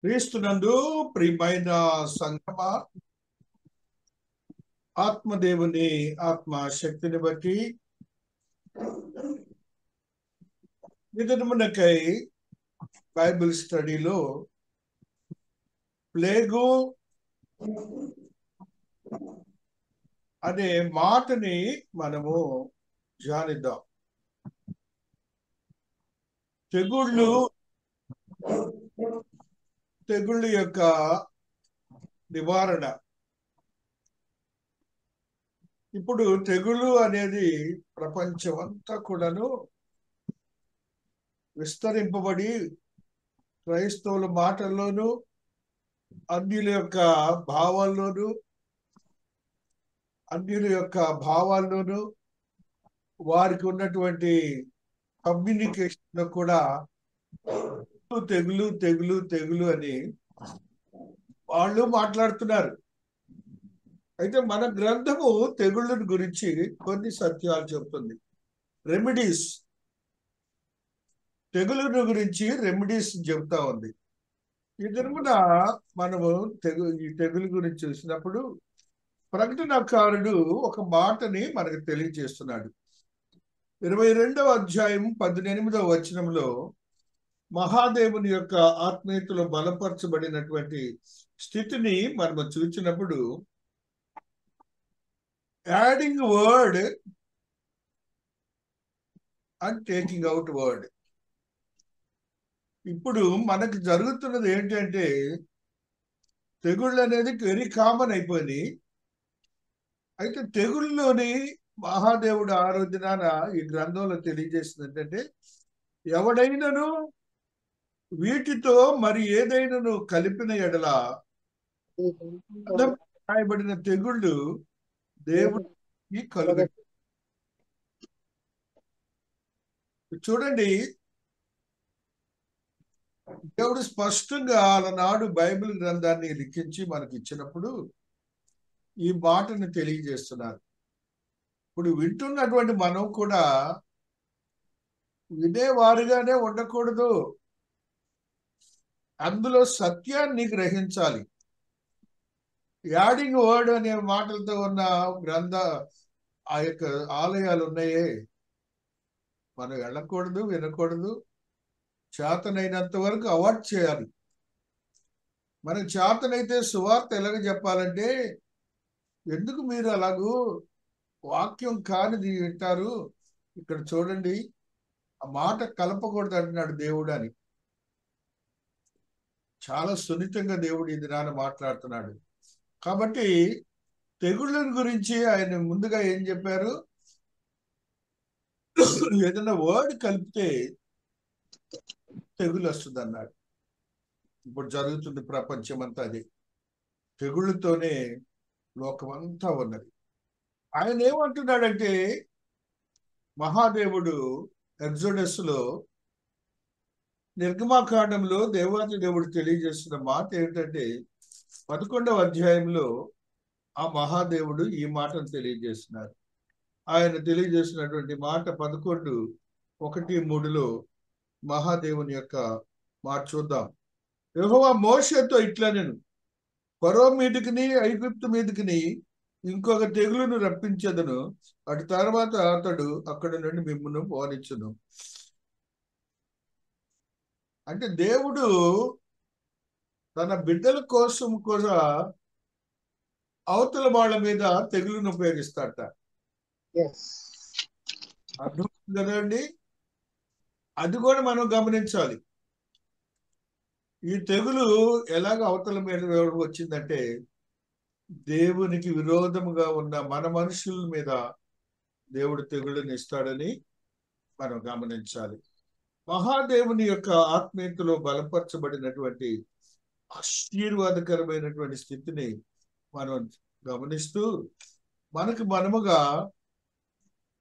క్రీస్తునందు ప్రియమైన సంగమ, ఆత్మదేవుని ఆత్మ శక్తిని బట్టి నిధనమునకై బైబిల్ స్టడీలో ప్లేగు అనే మాటని మనము ధ్యానిద్దాం. తెగుళ్ళు యొక్క నివారణ. ఇప్పుడు తెగులు అనేది ప్రపంచమంతా కూడాను విస్తరింపబడి క్రైస్తవుల మాటల్లోనూ అన్యుల యొక్క భావాల్లోనూ వారికి ఉన్నటువంటి కమ్యూనికేషన్ లో కూడా తెగులు తెగులు తెగులు అని వాళ్ళు మాట్లాడుతున్నారు. అయితే మన గ్రంథము తెగుళ్ళను గురించి కొన్ని సత్యాలు చెప్తుంది. తెగుళ్ళను గురించి రెమెడీస్ చెబుతా ఉంది. ఈ దినమున మనము ఈ తెగులు గురించి చూసినప్పుడు ప్రకటనకారుడు ఒక మాటని మనకు తెలియజేస్తున్నాడు. 22వ అధ్యాయం 18వ వచనంలో మహాదేవుని యొక్క ఆత్మీయతలో బలపరచబడినటువంటి స్థితిని మనము చూసినప్పుడు adding word and taking out word. ఇప్పుడు మనకు జరుగుతున్నది ఏంటంటే తెగుళ్ళు అనేది వెరీ కామన్ అయిపోయింది. అయితే తెగుళ్ళలోని మహాదేవుడు ఆరోగ్యనాన ఈ గ్రంథంలో తెలియజేసింది ఏంటంటే, ఎవడైనను వీటితో మరి ఏదైనాను కలిపిన ఎడల రాయబడిన తెగుళ్ళు దేవుడికి కలుగు. చూడండి, దేవుడు స్పష్టంగా అలనాడు బైబిల్ గ్రంథాన్ని లిఖించి మనకి ఇచ్చినప్పుడు ఈ మాటను తెలియజేస్తున్నారు. ఇప్పుడు వింటున్నటువంటి మనం కూడా వినేవారుగానే ఉండకూడదు, అందులో సత్యాన్ని గ్రహించాలి. యాడింగ్ వర్డ్ అనే మాటలతో ఉన్న ఆ యొక్క ఆలయాలు ఉన్నాయే, మనం వెళ్ళకూడదు, వినకూడదు. చేతనైనంత వరకు అవాయిడ్ చేయాలి. మనకు చేతనైతే సువార్త ఎలాగ చెప్పాలంటే, ఎందుకు మీరు అలాగూ వాక్యం కానిది వింటారు, ఇక్కడ చూడండి ఆ మాట కలపకూడదు అంటున్నాడు దేవుడు అని. చాలా సున్నితంగా దేవుడు ఈ దినాన మాట్లాడుతున్నాడు. కాబట్టి తెగుళ్ళ గురించి ఆయన ముందుగా ఏం చెప్పారు, ఏదైనా వర్డ్ కలిపితే తెగులు వస్తుంది అన్నాడు. ఇప్పుడు జరుగుతుంది ప్రపంచం అంతా అది. తెగుళ్ళతోనే లోకమంతా ఉన్నది. ఆయన ఏమంటున్నాడంటే, మహాదేవుడు ఎగ్జోడస్ లో నిర్గమాకాండంలో దేవాది దేవుడు తెలియజేస్తున్న మాట ఏంటంటే, 11వ అధ్యాయంలో ఆ మహాదేవుడు ఈ మాటను తెలియజేస్తున్నారు. ఆయన తెలియజేసినటువంటి మాట 11:1-3 మహాదేవుని యొక్క మాట చూద్దాం. యెహోవా మోషేతో ఇట్లా, నేను ఫరో మీదకిని ఐగుప్తు మీదకిని ఇంకొక తెగులును రప్పించదను, అటు తర్వాత అతడు అక్కడి నుండి మిమ్మును పోనిచ్చును. అంటే దేవుడు తన బిడ్డల కోసం కూడా అవతల వాళ్ళ మీద తెగులును ఉపయోగిస్తాడట. అర్థం కదండి, అది కూడా మనం గమనించాలి. ఈ తెగులు ఎలాగ అవతల మీద వచ్చిందంటే, దేవునికి విరోధముగా ఉన్న మన మనుషుల మీద దేవుడు తెగుళ్ళని ఇస్తాడని మనం గమనించాలి. మహాదేవుని యొక్క ఆత్మీయతలో బలపరచబడినటువంటి ఆశీర్వాదకరమైనటువంటి స్థితిని మనం గమనిస్తూ మనముగా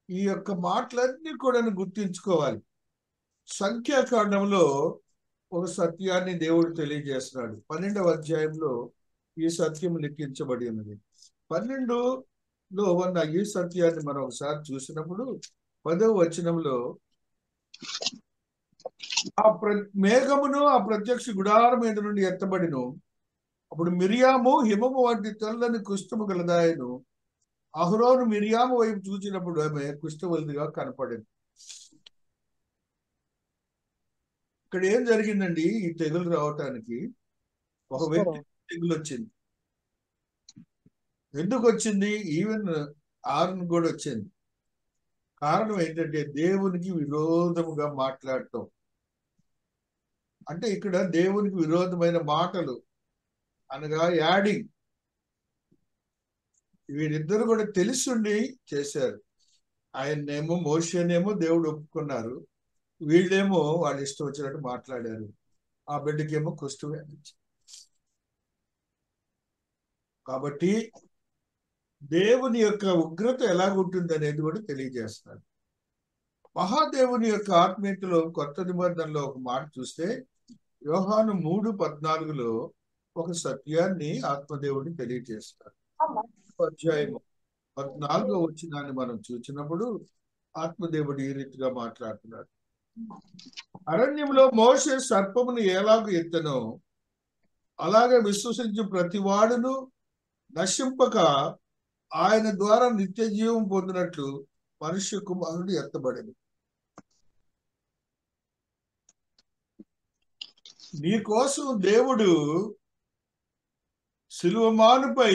ఈ యొక్క మాటలన్నీ కూడా గుర్తించుకోవాలి. సంఖ్యాకాండంలో ఒక సత్యాన్ని దేవుడు తెలియజేస్తున్నాడు. 12వ అధ్యాయంలో ఈ సత్యం లిఖించబడి ఉన్నది. 12లో ఉన్న ఈ సత్యాన్ని మనం ఒకసారి చూసినప్పుడు 10వ వచనంలో మేఘమును ఆ ప్రత్యక్ష గుడారం మీద నుండి ఎత్తబడిను. అప్పుడు మిరియాము హిమము వంటి తెల్లని కుష్ఠము గలదాయను. అహరోను మిరియాము వైపు చూచినప్పుడు ఆమె కుష్ఠవల్లిగా కనపడింది. ఇక్కడ ఏం జరిగిందండి? ఈ తెగులు రావటానికి ఒక వ్యక్తి తెగులు వచ్చింది. ఎందుకు వచ్చింది? ఈవెన్ ఆరును కూడా వచ్చింది. కారణం ఏంటంటే దేవునికి విరోధముగా మాట్లాడటం. అంటే ఇక్కడ దేవునికి విరోధమైన మాటలు అనగా యాడింగ్. వీరిద్దరు కూడా తెలిసిండి చేశారు. ఆయన్నేమో మోషేనేమో దేవుడు ఒప్పుకున్నారు, వీళ్ళేమో వాళ్ళు ఇష్టం వచ్చినట్టు మాట్లాడారు. ఆ బిడ్డకేమో కుష్ఠవ్యాధి. కాబట్టి దేవుని యొక్క ఉగ్రత ఎలాగుంటుంది అనేది కూడా తెలియజేస్తున్నారు. మహాదేవుని యొక్క ఆత్మీయతలో కొత్త నిబంధనలో ఒక మాట చూస్తే యోహాను 3:14 ఒక సత్యాన్ని ఆత్మదేవుని తెలియజేస్తారు. అధ్యాయము 14 వచనాన్ని మనం చూసినప్పుడు ఆత్మదేవుడు ఈ రీతిగా మాట్లాడుతున్నాడు. అరణ్యంలో మోషే సర్పమును ఎలాగ ఎత్తనో అలాగే విశ్వసించు ప్రతి వాడును నశింపక ఆయన ద్వారా నిత్య జీవం పొందినట్లు మనుష్య కుమారుడు ఎత్తబడింది. నీ కోసం దేవుడు శిలువమానుపై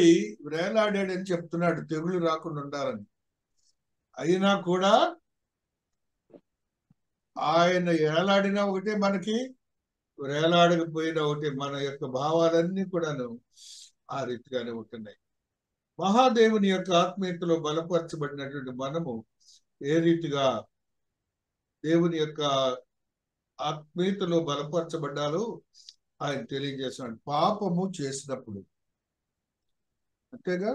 వేలాడాడని చెప్తున్నాడు, తెగులు రాకుండా ఉండాలని. అయినా కూడా ఆయన వేలాడినా ఒకటే, మనకి వేలాడకపోయినా ఒకటే. మన యొక్క భావాలన్నీ కూడాను ఆ రీతిగానే ఉంటున్నాయి. మహాదేవుని యొక్క ఆత్మీయతలో బలపరచబడినటువంటి మనము ఏ రీతిగా దేవుని యొక్క ఆత్మీయతలో బలపరచబడ్డాలో ఆయన తెలియజేస్తున్నాడు. పాపము చేసినప్పుడు, అంతేగా,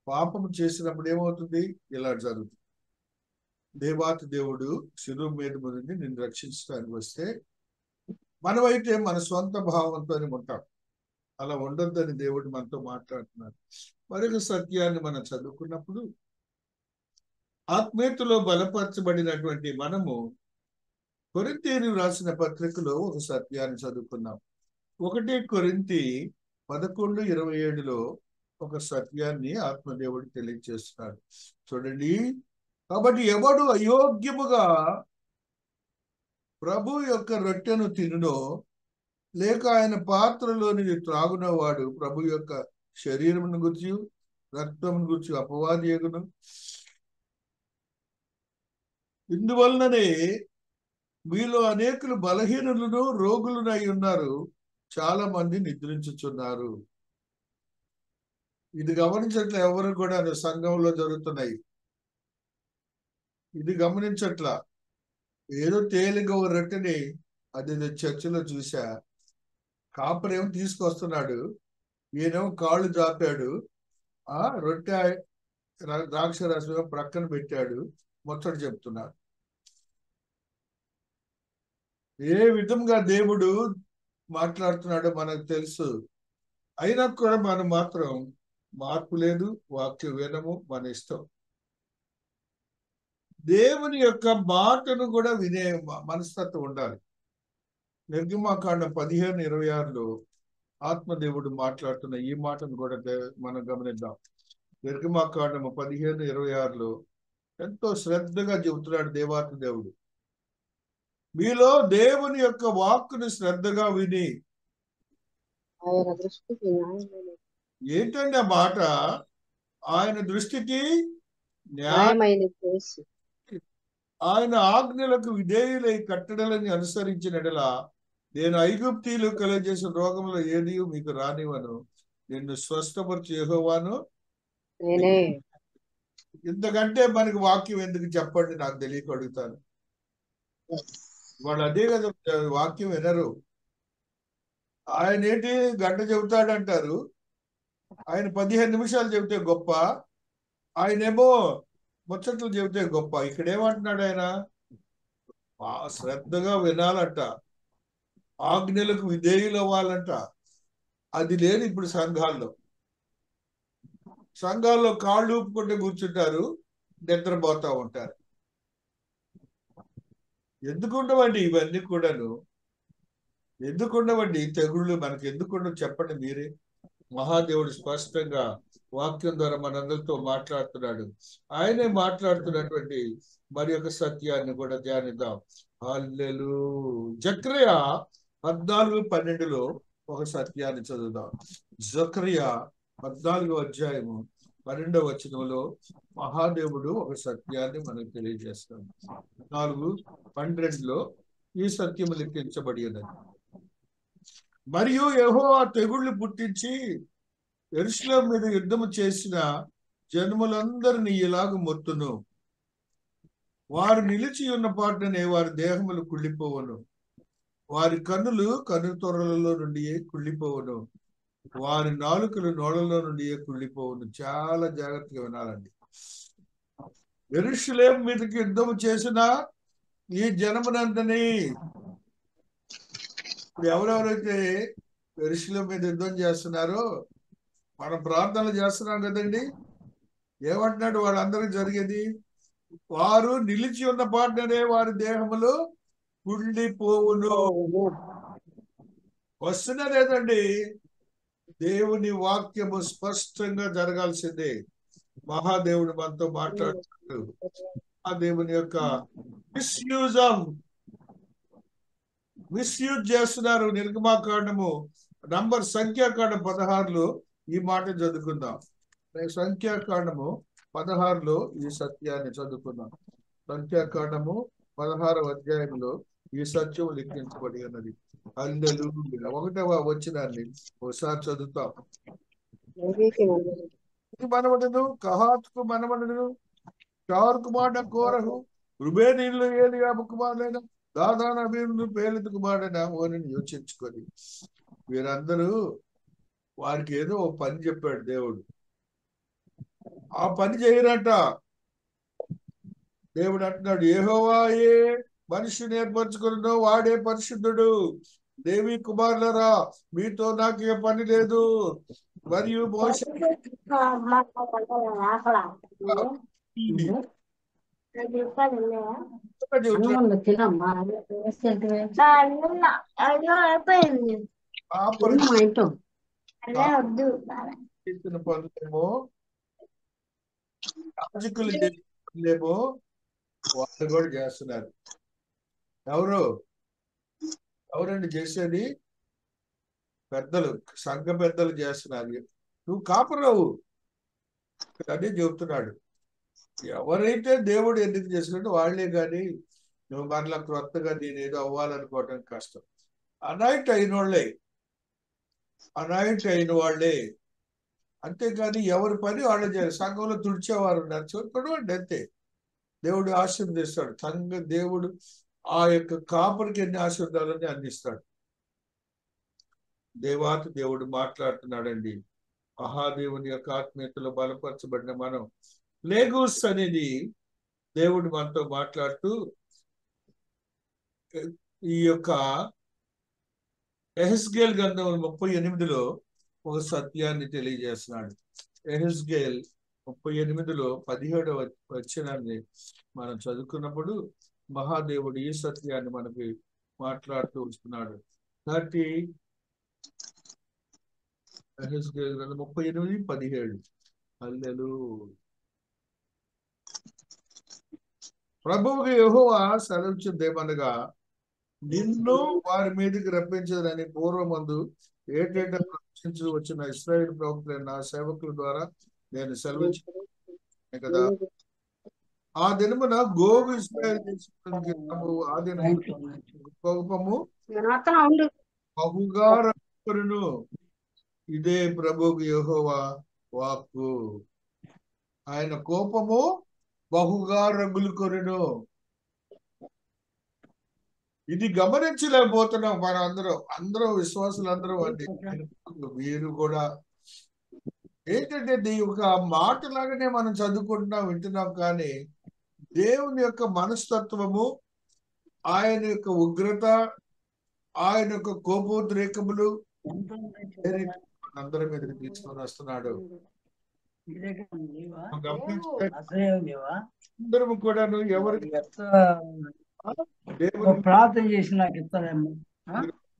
పాపము చేసినప్పుడు ఏమవుతుంది? ఇలా జరుగుతుంది. దేవాతి దేవుడు శిలువ మీద నుండి నిన్ను రక్షించడానికి వస్తే మనమైతే మన సొంత భావంతోనే ఉంటాం. అలా ఉండొద్దని దేవుడు మనతో మాట్లాడుతున్నాడు. మరొక సత్యాన్ని మనం చదువుకున్నప్పుడు ఆత్మీయతలో బలపరచబడినటువంటి మనము కొరింథీయులకు రాసిన పత్రికలో ఒక సత్యాన్ని చదువుకున్నాం. 1 కొరింథీ 11:27 ఒక సత్యాన్ని ఆత్మదేవుడు తెలియజేస్తున్నాడు. చూడండి, కాబట్టి ఎవడు అయోగ్యముగా ప్రభు యొక్క రొట్టెను తినునో లేక ఆయన పాత్రలోని త్రాగున వాడు ప్రభు యొక్క శరీరమును గురించి రక్తమును గురించి అపవాది ఎగును. ఇందువలననే మీలో అనేకులు బలహీనులను రోగులనై ఉన్నారు, చాలా మంది నిద్రించుచున్నారు. ఇది గమనించట్ల ఎవరు కూడా సంఘంలో జరుగుతున్నాయి. ఇది గమనించట్ల. ఏదో తేలిక రొట్టెని అది చర్చిలో చూసా, కాపరేమో తీసుకొస్తున్నాడు, ఈయనేమో కాళ్ళు జాపాడు, ఆ రొట్టె ద్రాక్ష రసం ప్రక్కన పెట్టాడు, ముచ్చట చెప్తున్నాడు. ఏ విధంగా దేవుడు మాట్లాడుతున్నాడో మనకు తెలుసు. అయినా కూడా మనం మాత్రం మార్పు లేదు, వాక్యం వినము, మన ఇష్టం. దేవుని యొక్క మాటను కూడా వినే మనస్తత్వం ఉండాలి. నిర్గమాకాండం 15:26 ఆత్మదేవుడు మాట్లాడుతున్న ఈ మాటను కూడా మనం గమనిద్దాం. నిర్గమాకాండము 15:26 ఎంతో శ్రద్ధగా చెబుతున్నాడు దేవాతి దేవుడు. మీలో దేవుని యొక్క వాక్కును శ్రద్ధగా విని, ఏంటండి ఆ మాట? ఆయన దృష్టికి ఆయన ఆజ్ఞలకు విధేయులై కట్టడలని అనుసరించినడలా నేను ఐగుప్తీయులు కలుగజేసిన రోగంలో ఏది మీకు రానివను, నిన్ను స్వస్థపరిచి యెహోవాను. ఇంతకంటే మనకి వాక్యం ఎందుకు చెప్పండి, నాకు తెలియక అడుగుతాను. వాళ్ళు అదే కదా వాక్యం వినరు. ఆయన ఏంటి గంట చెబుతాడంటారు, ఆయన 15 నిమిషాలు చెబితే గొప్ప, ఆయనేమో ముచ్చట్లు చెబితే గొప్ప. ఇక్కడ ఏమంటున్నాడు ఆయన? శ్రద్ధగా వినాలంట, ఆజ్ఞలకు విధేయులు అవ్వాలంట. అది లేదు ఇప్పుడు సంఘాల్లో. సంఘాల్లో కాళ్ళు ఊపుకుంటే కూర్చుంటారు, నిద్రపోతా ఉంటారు. ఎందుకు ఉండవండి ఇవన్నీ కూడాను? ఎందుకు ఉండవండి ఈ తెగుళ్ళు? మనకు ఎందుకు ఉండవు చెప్పండి మీరే. మహాదేవుడు స్పష్టంగా వాక్యం ద్వారా మనందరితో మాట్లాడుతున్నాడు. ఆయనే మాట్లాడుతున్నటువంటి మరి యొక్క సత్యాన్ని కూడా ధ్యానిద్దాం. హల్లెలూయా. జకర్యా 14:12లో ఒక సత్యాన్ని చదువుదాం. జకర్యా 14వ అధ్యాయము 12వ వచనంలో మహాదేవుడు ఒక సత్యాన్ని మనకు తెలియజేస్తాడు. 4:12లో ఈ సత్యము లిఖించబడి ఉన్నది. మరియు యెహోవా తెగుళ్లు పుట్టించి యెరూషలేము మీద యుద్ధము చేసిన జనములందరినీ ఇలాగ మొత్తును. వారు నిలిచి ఉన్న పాటనే వారి దేహములు కుళ్ళిపోవను. వారి కన్నులు కనుతొరలలో నుండి కుళ్ళిపోవను. వారి నాలుకలు నోళ్ళలో నుండి కుళ్ళిపోవను. చాలా జాగ్రత్తగా వినాలండి. యెరూషలేము మీదకి యుద్ధము చేసిన ఈ జనమునంతని, ఇప్పుడు ఎవరెవరైతే యెరూషలేము మీద యుద్ధం చేస్తున్నారో మనం ప్రార్థనలు చేస్తున్నాం కదండి. ఏమంటున్నాడు వాళ్ళందరికీ జరిగేది? వారు నిలిచి ఉన్న పాటనే వారి దేహములు కుళ్ళిపోవును. వస్తున్నా లేదండి, దేవుని వాక్యము స్పష్టంగా జరగాల్సిందే. మహాదేవుడు మనతో మాట్లాడుతున్నాడు. ఆ దేవుని యొక్క మిస్యూజ్ చేస్తున్నారు. నిర్గమాకాండము సంఖ్యాకాండం 16లో ఈ మాట చదువుకుందాం. సంఖ్యాకాండము 16లో ఈ సత్యాన్ని చదువుకుందాం. సంఖ్యాకాండము 16వ అధ్యాయంలో ఈ సత్యం లిఖించబడి ఉన్నది. హల్లెలూయా. 1వ వచనాన్ని ఒకసారి చదువుతాం. మనవడును కహాతుకు మనవడును షారు కుమారుడు కోరహు రుబేనీయులు ఏలియాబు కుమారుడైన దాదాన వీరులు పేలిత కుమారుడైన ఓనిని యోచించుకొని వీరందరూ వారికి ఏదో ఒక పని చెప్పాడు దేవుడు. ఆ పని చేయరట. దేవుడు అంటున్నాడు, యెహోవాయే మనిషిని ఏర్పరచుకున్నో వాడే పరిశుద్ధుడు. దేవి కుమారులరా, మీతో నాకు ఏ పని లేదు. మరియు మోషే చేసిన పనులేమో యాజకులు చేసిన పనులేమో వాళ్ళు కూడా చేస్తున్నారు. ఎవరండి చేసేది? పెద్దలు, సంఘ పెద్దలు చేస్తున్నారు. నువ్వు కాపురావు అదే చెబుతున్నాడు. ఎవరైతే దేవుడు ఎందుకు చేసినట్టు వాళ్లే కానీ నువ్వు మరలా క్రొత్తగా నేను ఏదో అవ్వాలనుకోవటం కష్టం. అనాయిట్ అయిన వాళ్ళే, అంతేకాని ఎవరి పని వాళ్ళు చేయాలి. సంఘంలో తుడిచేవారు ఉన్నారు, చూడకండి అంతే. దేవుడు ఆశీర్వదిస్తాడు. దేవుడు ఆ యొక్క కాపురికి ఎన్ని ఆశీర్వాదాలని అందిస్తాడు. దేవాతి దేవుడు మాట్లాడుతున్నాడండి. మహాదేవుని యొక్క ఆత్మీయతలో బలపరచబడిన మనం లేగూస్ అనేది దేవుడు మనతో మాట్లాడుతూ ఈ యొక్క ఎహెజ్కేలు గ్రంథం 38లో ఒక సత్యాన్ని తెలియజేస్తున్నాడు. ఎహెజ్కేలు 38లో 17వ వచనాన్ని మనం చదువుకున్నప్పుడు మహాదేవుడు ఈ సత్యాన్ని మనకి మాట్లాడుతూ వస్తున్నాడు. 38:17 హల్లెలూయా. ప్రభువుకి యెహోవా సెలవిచ్చుదేమనగా, నిన్ను వారి మీదకి రప్పించదని పూర్వమందు ఏటేటా ప్రవచించు వచ్చిన ఇశ్రాయేలు ప్రవక్తలైన నా సేవకుల ద్వారా నేను సెలవిచ్చాను కదా. ఆ దినమున గోగు ఇశ్రాయేలు దేశంలోనికి ఆ దినమున కోపము బహుగా రగులుకొనును. ఇదే ప్రభువుకి యెహోవా వాక్కు. ఆయన కోపము బహుగా రగులుకొనును. ఇది గమనించలేకపోతున్నాం మనం అందరూ విశ్వాసులందరూ అండి. మీరు కూడా ఏంటంటే ఈ ఒక మాటలాగానే మనం చదువుకుంటున్నాం, వింటున్నాం. కానీ దేవుని యొక్క మనస్తత్వము, ఆయన యొక్క ఉగ్రత, ఆయన యొక్క కోపోద్రేకములు అందరి మీదకి తీసుకొని వస్తున్నాడు. అందరము కూడాను ఎవరికి దేవుని ప్రార్థన చేసి నాకు ఇస్తారేమో.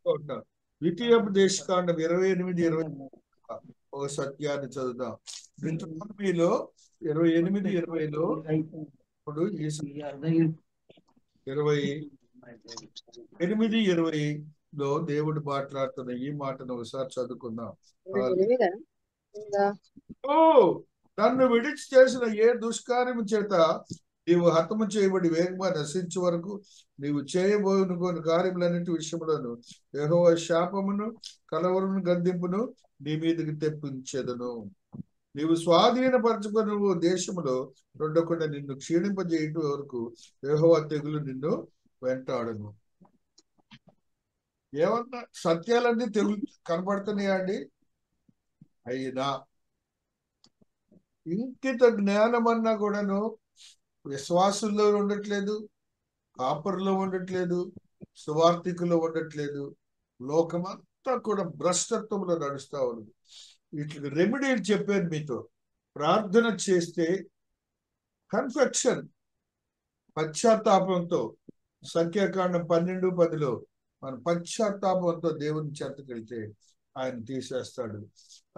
ఉంటాం. ద్వితీయోపదేశకాండం 28:20 ఒక సత్యాన్ని చదువుదాం. మీలో 28:20లో ఇప్పుడు ఈ 28:20లో దేవుడు మాట్లాడుతున్న ఈ మాటను ఒకసారి చదువుకుందాం. ఓ నన్ను విడిచి చేసిన ఏ దుష్కార్యము చేత నీవు హతము చేయబడి వేగంగా నశించే వరకు నీవు చేయబోనుకోని కార్యములన్నిటి విషయములను యెహోవా శాపమును కలవరమును గద్దింపును నీ మీదకి తెప్పించెదను. నీవు స్వాధీనపరచుకుని దేశములో ఉండకుండా నిన్ను క్షీణింపజేయటం వరకు యెహోవా తెగులు నిన్ను వెంటాడును. ఏమన్నా సత్యాలన్నీ తెగులు కనబడుతున్నాయా అండి? అయినా ఇంకిత జ్ఞానం అన్నా కూడాను విశ్వాసుల్లో ఉండట్లేదు, కాపరులో ఉండట్లేదు, సువార్థికులో ఉండట్లేదు. లోకమంతా కూడా భ్రష్టత్వంలో నడుస్తా ఉంది. వీటికి రెమెడీలు చెప్పాను మీతో. ప్రార్థన చేస్తే కన్ఫెక్షన్, పశ్చాత్తాపంతో, సంఖ్యాకాండం 12:10లో మన పశ్చాత్తాపంతో దేవుని చెంతకెళ్తే ఆయన తీసేస్తాడు.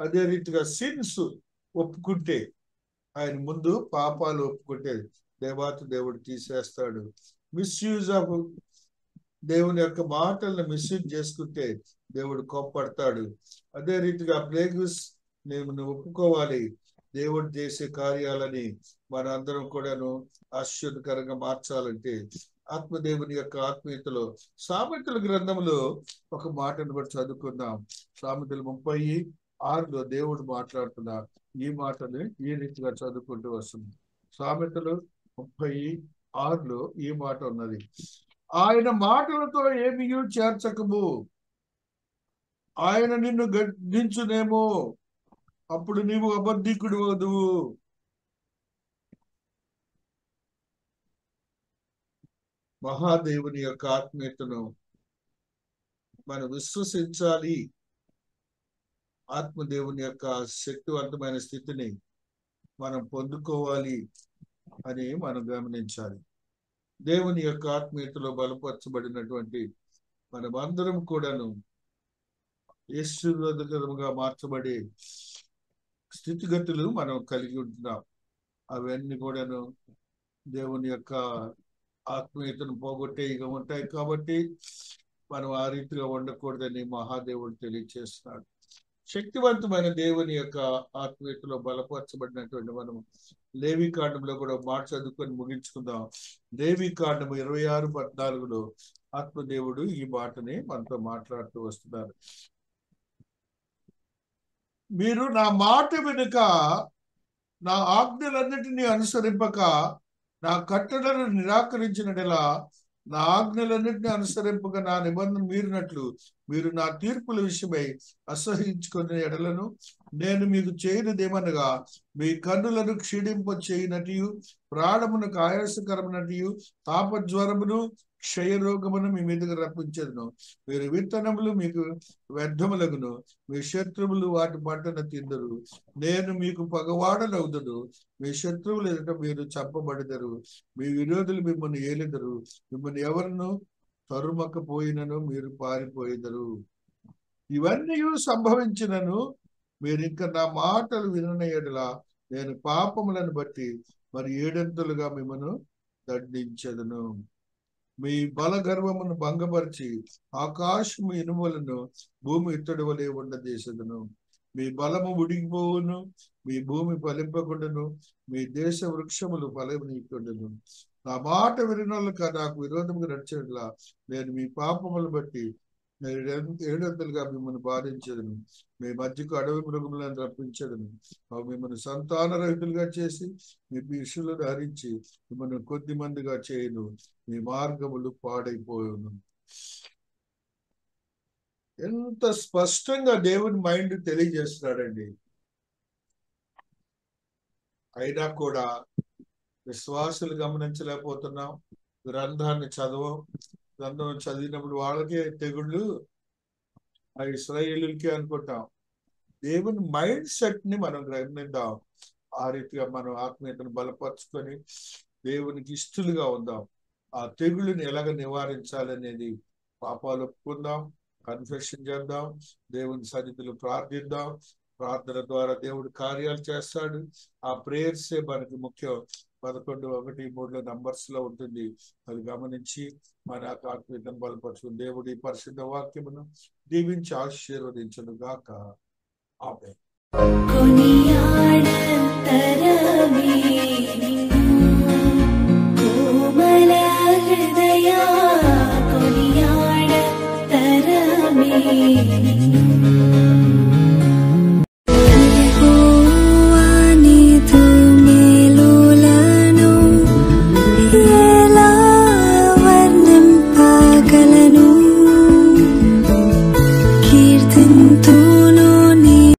అదే రీతిగా సిన్స్ ఒప్పుకుంటే, ఆయన ముందు పాపాలు ఒప్పుకుంటే దేవుడు తీసేస్తాడు. మిస్యూజ్ ఆఫ్ దేవుని యొక్క మాటలను మిస్యూజ్ చేసుకుంటే దేవుడు కోప్పడతాడు. అదే రీతిగా ప్లేగ్స్ నువ్వు ఒప్పుకోవాలి. దేవుడు చేసే కార్యాలని మనందరం కూడాను ఆశ్చర్యకరంగా మార్చాలంటే ఆత్మదేవుని యొక్క ఆత్మీయతలో సామెతల గ్రంథంలో ఒక మాటను కూడా చదువుకుందాం. సామెతలు 36లో దేవుడు మాట్లాడుతున్న ఈ మాటని ఈ రీతిగా చదువుకుంటూ వస్తుంది. సామెతలు 36లో ఈ మాట ఉన్నది. ఆయన మాటలతో ఏమీ చేర్చకము, ఆయన నిన్ను గద్దించునేమో, అప్పుడు నీవు అబద్ధికుడు వదువు. మహాదేవుని యొక్క ఆత్మీయతను మనం విశ్వసించాలి. ఆత్మదేవుని యొక్క శక్తివంతమైన స్థితిని మనం పొందుకోవాలి అని మనం గమనించాలి. దేవుని యొక్క ఆత్మీయతలో బలపరచబడినటువంటి మనమందరం కూడాను యేసుగా మార్చబడే స్థితిగతులు మనం కలిగి ఉంటున్నాం. అవన్నీ కూడాను దేవుని యొక్క ఆత్మీయతను పోగొట్టేగా ఉంటాయి. కాబట్టి మనం ఆ రీతిగా ఉండకూడదని మహాదేవుడు తెలియజేస్తున్నాడు. శక్తివంతమైన దేవుని యొక్క ఆత్మీయతలో బలపరచబడినటువంటి మనం లేవీకాండంలో కూడా మాట చదువుకొని ముగించుకుందాం. లేవీకాండం 26:14లో ఆత్మదేవుడు ఈ మాటని మనతో మాట్లాడుతూ వస్తున్నారు. మీరు నా మాట వెనుక నా ఆజ్ఞలన్నిటినీ అనుసరింపక నా కట్టడలను నిరాకరించినట్లా నా ఆజ్ఞలన్నింటినీ అనుసరింపక నా నిబంధన మీరినట్లు మీరు నా తీర్పుల విషయమై అసహించుకునే ఎడలను నేను మీకు చేయనిదేమనగా మీ కన్నులను క్షీణింప చేయనటియు ప్రాణమునకు ఆయాసకరమునటియు తాపజ్వరమును క్షయరోగమును మీ మీదకి రప్పించదును. మీరు విత్తనములు మీకు వ్యర్థములగును, మీ శత్రువులు వాటి పంటను తిందరు. నేను మీకు పగవాడనవుదును, మీ శత్రువులు ఎదుట మీరు చంపబడదరు. మీ విరోధులు మిమ్మల్ని ఏలిదరు, మిమ్మల్ని ఎవరిను తరుమకపోయినను మీరు పారిపోయిదరు. ఇవన్నీ సంభవించినను మీరు ఇంకా నా మాటలు వినని యెడల నేను పాపములను బట్టి మరి 7 మిమ్మను దండించదును. మీ బల గర్వమును భంగపరిచి ఆకాశము ఇనుములను భూమి ఇత్తడి వలె ఉండజేసెదను. మీ బలము ఉడిగిపోవును, మీ భూమి ఫలింపకుండాను, మీ దేశ వృక్షములు ఫలనీయకుండాను. నా మాట వినోళ్ళక నాకు విరోధముగా నడిచేట్లా నేను మీ పాపములు బట్టి 7 మిమ్మల్ని బాధించదును. మీ మధ్యకు అడవి మృగములను రప్పించదును. అవి మిమ్మల్ని సంతాన రహితులుగా చేసి మీ పిషులను హరించి మిమ్మల్ని కొద్ది మందిగా చేయను. మీ మార్గములు పాడైపోయాను. ఎంత స్పష్టంగా దేవుని మైండ్ తెలియజేస్తున్నాడండి. అయినా కూడా విశ్వాసులు గమనించలేకపోతున్నాం. గ్రంథాన్ని గ్రంథం చదివినప్పుడు వాళ్ళకే తెగుళ్ళు, ఆ ఇశ్రాయేలులకే అనుకుంటాం. దేవుని మైండ్ సెట్ ని మనం గ్రహిద్దాం. ఆ రీతిగా మనం ఆత్మీయతను బలపరుచుకొని దేవునికి ఇష్టలుగా ఉందాం. ఆ తెగుళ్ళని ఎలాగ నివారించాలనేది పాపాలు ఒప్పుకుందాం, కన్ఫెషన్ చేద్దాం, దేవుని సన్నిధిలో ప్రార్థిద్దాం. ప్రార్థన ద్వారా దేవుడు కార్యాలు చేస్తాడు. ఆ ప్రేయర్సే మనకి ముఖ్యం. 11:1-3 నంబర్స్ లో ఉంటుంది. అది గమనించి మన ఆత్మీయతను బలపరచు. దేవుడి పరిశుద్ధ వాక్యమును దీవించి ఆశీర్వదించును గాక. ఆమేన్. कोमल हृदया कोनियाड तरमे